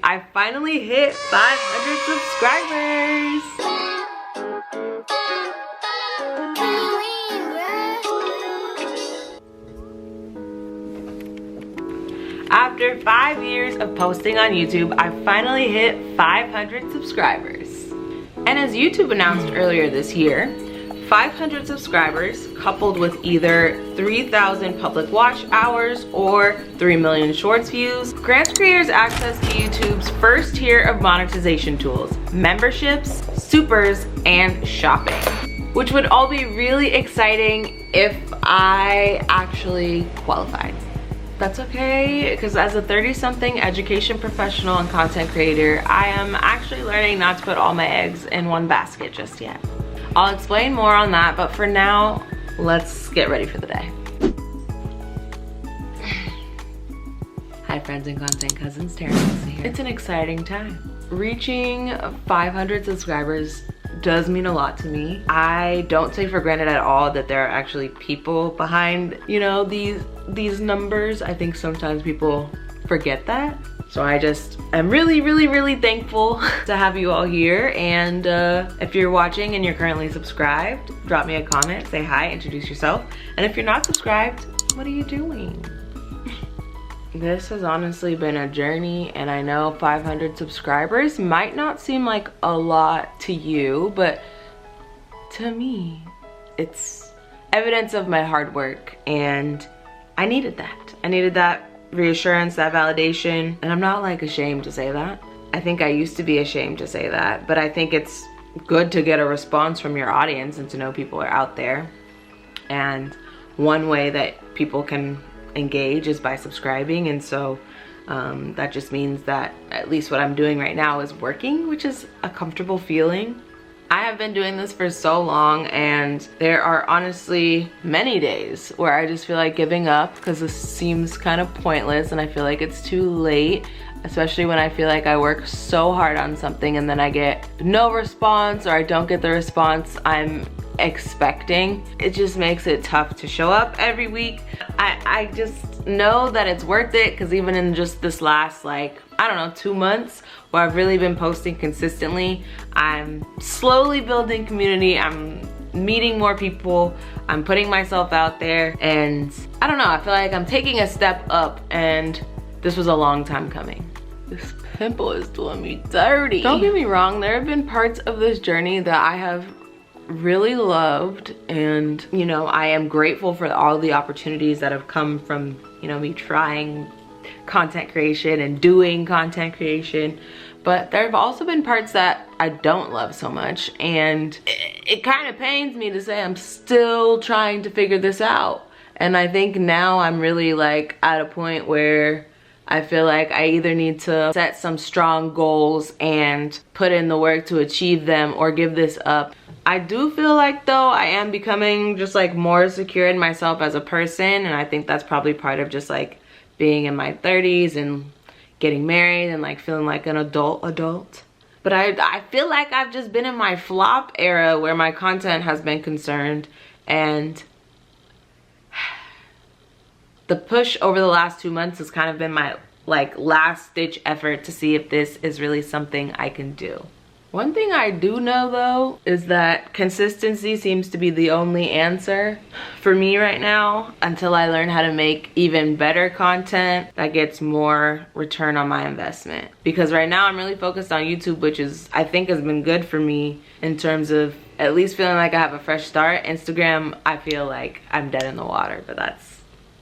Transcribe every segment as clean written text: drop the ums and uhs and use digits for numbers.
I finally hit 500 subscribers. After 5 years of posting on YouTube, I finally hit 500 subscribers. And as YouTube announced earlier this year, 500 subscribers coupled with either 3,000 public watch hours or 3 million shorts views grants creators access to YouTube's first tier of monetization tools, memberships, supers, and shopping, which would all be really exciting if I actually qualified. That's okay, because as a 30-something education professional and content creator, I am actually learning not to put all my eggs in one basket just yet. I'll explain more on that, but for now, let's get ready for the day. Hi friends and content cousins, Taryn here. It's an exciting time. Reaching 500 subscribers does mean a lot to me. I don't take for granted at all that there are actually people behind, you know, these numbers. I think sometimes people forget that. So I just am really thankful to have you all here. And if you're watching and you're currently subscribed, drop me a comment, say hi, introduce yourself. And if you're not subscribed, what are you doing? This has honestly been a journey, and I know 500 subscribers might not seem like a lot to you, but to me, it's evidence of my hard work, and I needed that. I needed that reassurance, that validation, and I'm not like ashamed to say that. I think I used to be ashamed to say that, but I think it's good to get a response from your audience and to know people are out there. And one way that people can engage is by subscribing, and so that just means that at least what I'm doing right now is working, which is a comfortable feeling. I have been doing this for so long, and there are honestly many days where I just feel like giving up because this seems kind of pointless and I feel like it's too late, especially when I feel like I work so hard on something and then I get no response, or I don't get the response I'm expecting. It just makes it tough to show up every week. I just know that it's worth it, because even in just this last, like, I don't know, 2 months where I've really been posting consistently, I'm slowly building community, I'm meeting more people, I'm putting myself out there, and I don't know, I feel like I'm taking a step up, and this was a long time coming. This pimple is doing me dirty. Don't get me wrong, there have been parts of this journey that I have really loved, and you know, I am grateful for all the opportunities that have come from, you know, me trying content creation and doing content creation. But there have also been parts that I don't love so much, and it kind of pains me to say I'm still trying to figure this out. And I think now I'm really like at a point where I feel like I either need to set some strong goals and put in the work to achieve them, or give this up. I do feel like though I am becoming just like more secure in myself as a person, and I think that's probably part of just like being in my 30s and getting married and like feeling like an adult. But I feel like I've just been in my flop era where my content has been concerned, and the push over the last 2 months has kind of been my like last ditch effort to see if this is really something I can do. One thing I do know though is that consistency seems to be the only answer for me right now, until I learn how to make even better content that gets more return on my investment. Because right now I'm really focused on YouTube, which is, I think, has been good for me in terms of at least feeling like I have a fresh start. Instagram, I feel like I'm dead in the water, but that's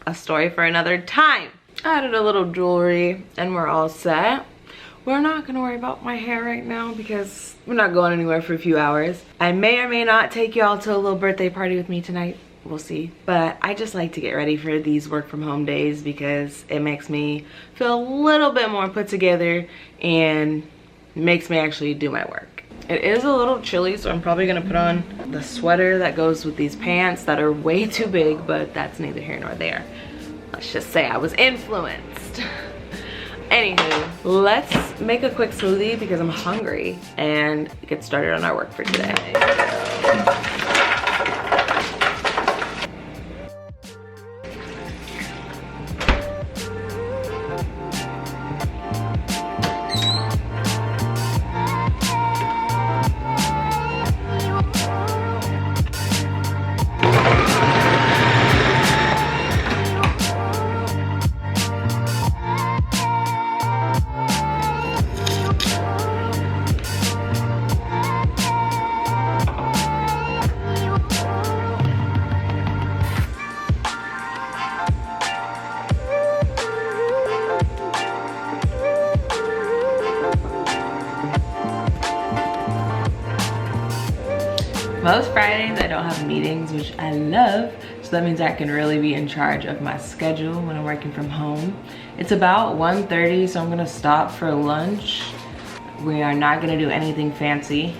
a story for another time. I added a little jewelry and we're all set. We're not gonna worry about my hair right now because we're not going anywhere for a few hours. I may or may not take y'all to a little birthday party with me tonight. We'll see. But I just like to get ready for these work from home days because it makes me feel a little bit more put together and makes me actually do my work. It is a little chilly, so I'm probably gonna put on the sweater that goes with these pants that are way too big, but that's neither here nor there. Let's just say I was influenced. Anywho, let's make a quick smoothie because I'm hungry and get started on our work for today. Most Fridays I don't have meetings, which I love, so that means I can really be in charge of my schedule when I'm working from home. It's about 1:30, so I'm gonna stop for lunch. We are not gonna do anything fancy,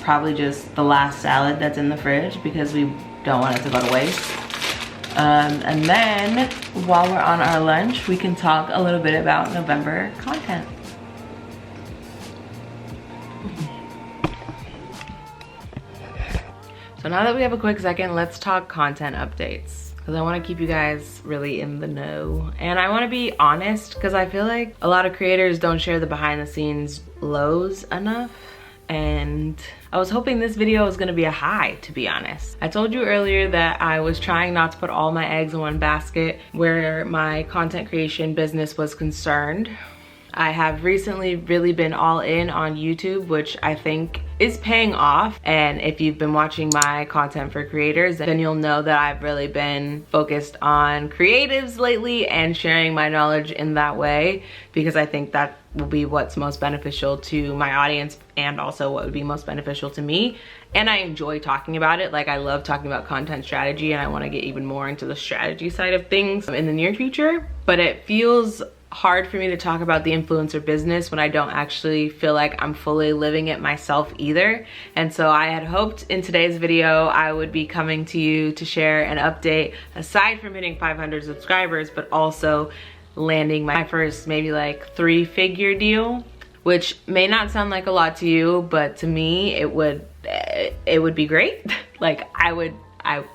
probably just the last salad that's in the fridge because we don't want it to go to waste. And then while we're on our lunch, we can talk a little bit about November content. So now that we have a quick second, let's talk content updates, because I want to keep you guys really in the know. And I want to be honest, because I feel like a lot of creators don't share the behind the scenes lows enough. And I was hoping this video was gonna be a high, to be honest. I told you earlier that I was trying not to put all my eggs in one basket where my content creation business was concerned. I have recently really been all in on YouTube, which I think is paying off. And if you've been watching my content for creators, then you'll know that I've really been focused on creatives lately and sharing my knowledge in that way, because I think that will be what's most beneficial to my audience and also what would be most beneficial to me. And I enjoy talking about it. Like, I love talking about content strategy, and I want to get even more into the strategy side of things in the near future. But it feels hard for me to talk about the influencer business when I don't actually feel like I'm fully living it myself either. And so I had hoped in today's video I would be coming to you to share an update aside from hitting 500 subscribers, but also landing my first maybe like 3-figure deal, which may not sound like a lot to you, but to me it would be great. Like,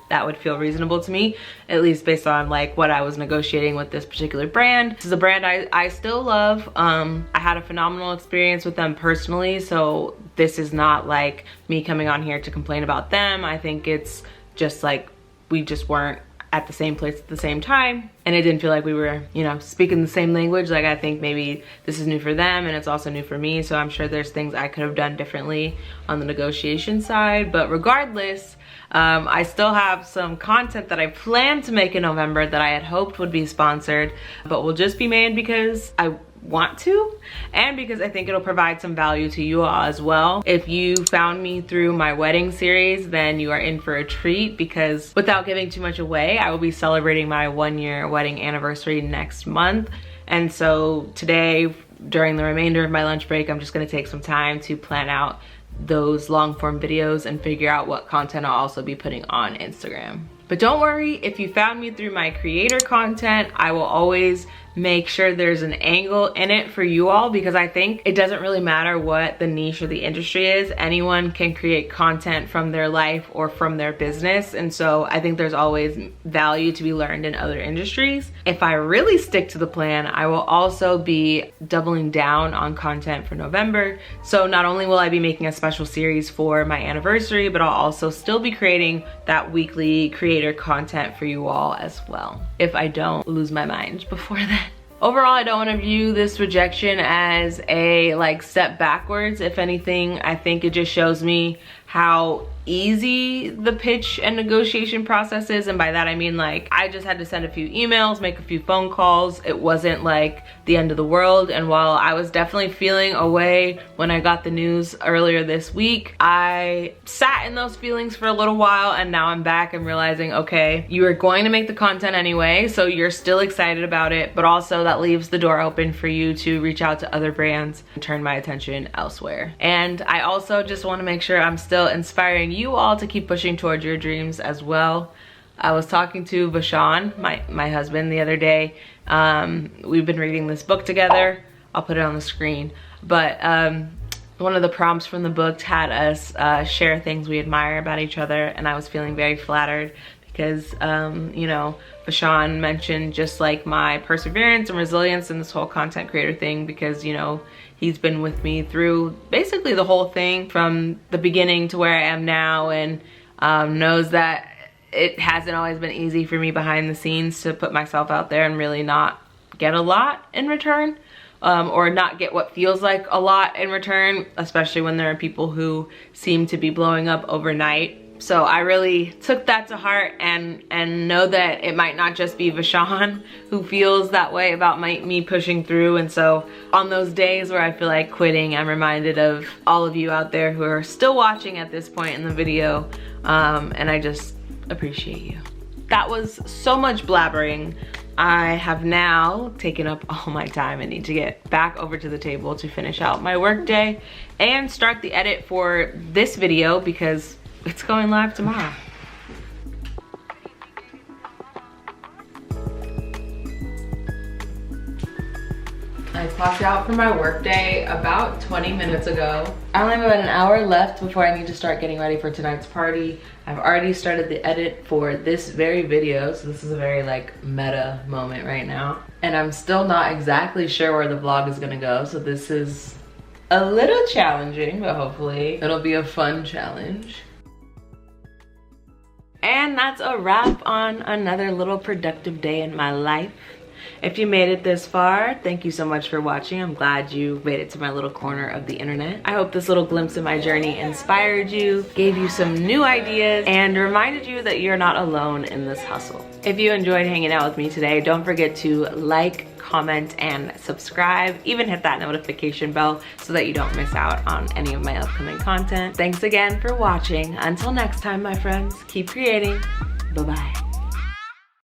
that would feel reasonable to me, at least based on like what I was negotiating with this particular brand. This is a brand I still love. I had a phenomenal experience with them personally, so this is not like me coming on here to complain about them. I think it's just like we just weren't at the same place at the same time, and it didn't feel like we were, you know, speaking the same language. Like, I think maybe this is new for them and it's also new for me, so I'm sure there's things I could have done differently on the negotiation side. But regardless, I still have some content that I plan to make in November that I had hoped would be sponsored, but will just be made because I want to, and because I think it'll provide some value to you all as well. If you found me through my wedding series, then you are in for a treat, because without giving too much away, I will be celebrating my 1-year wedding anniversary next month. And so today, during the remainder of my lunch break, I'm just gonna take some time to plan out those long form videos and figure out what content I'll also be putting on Instagram. But don't worry, if you found me through my creator content, I will always make sure there's an angle in it for you all, because I think it doesn't really matter what the niche or the industry is. Anyone can create content from their life or from their business, and so I think there's always value to be learned in other industries. If I really stick to the plan, I will also be doubling down on content for November. So not only will I be making a special series for my anniversary, but I'll also still be creating that weekly creator content for you all as well, if I don't lose my mind before then. Overall, I don't want to view this rejection as a like step backwards. If anything, I think it just shows me how easy the pitch and negotiation process is. And by that I mean, like, I just had to send a few emails, make a few phone calls. It wasn't like the end of the world. And while I was definitely feeling away when I got the news earlier this week, I sat in those feelings for a little while, and now I'm back and realizing, okay, you are going to make the content anyway, so you're still excited about it, but also that leaves the door open for you to reach out to other brands and turn my attention elsewhere. And I also just want to make sure I'm still inspiring you all to keep pushing towards your dreams as well. I was talking to Vashon, my husband, the other day. We've been reading this book together. I'll put it on the screen. But one of the prompts from the book had us share things we admire about each other, and I was feeling very flattered because, you know, Vashon mentioned just like my perseverance and resilience in this whole content creator thing, because, you know, he's been with me through basically the whole thing from the beginning to where I am now, and knows that it hasn't always been easy for me behind the scenes to put myself out there and really not get a lot in return, or not get what feels like a lot in return, especially when there are people who seem to be blowing up overnight. So I really took that to heart, and know that it might not just be Vashon who feels that way about me pushing through. And so on those days where I feel like quitting, I'm reminded of all of you out there who are still watching at this point in the video, and I just appreciate you. That was so much blabbering. I have now taken up all my time and need to get back over to the table to finish out my work day and start the edit for this video because it's going live tomorrow. I clocked out for my work day about 20 minutes ago. I only have about an hour left before I need to start getting ready for tonight's party. I've already started the edit for this very video, so this is a very like meta moment right now. And I'm still not exactly sure where the vlog is gonna go, so this is a little challenging, but hopefully it'll be a fun challenge. And that's a wrap on another little productive day in my life. If you made it this far, thank you so much for watching. I'm glad you made it to my little corner of the internet. I hope this little glimpse of my journey inspired you, gave you some new ideas, and reminded you that you're not alone in this hustle. If you enjoyed hanging out with me today, don't forget to like, comment, and subscribe. Even hit that notification bell so that you don't miss out on any of my upcoming content. Thanks again for watching. Until next time, my friends, keep creating. Bye-bye.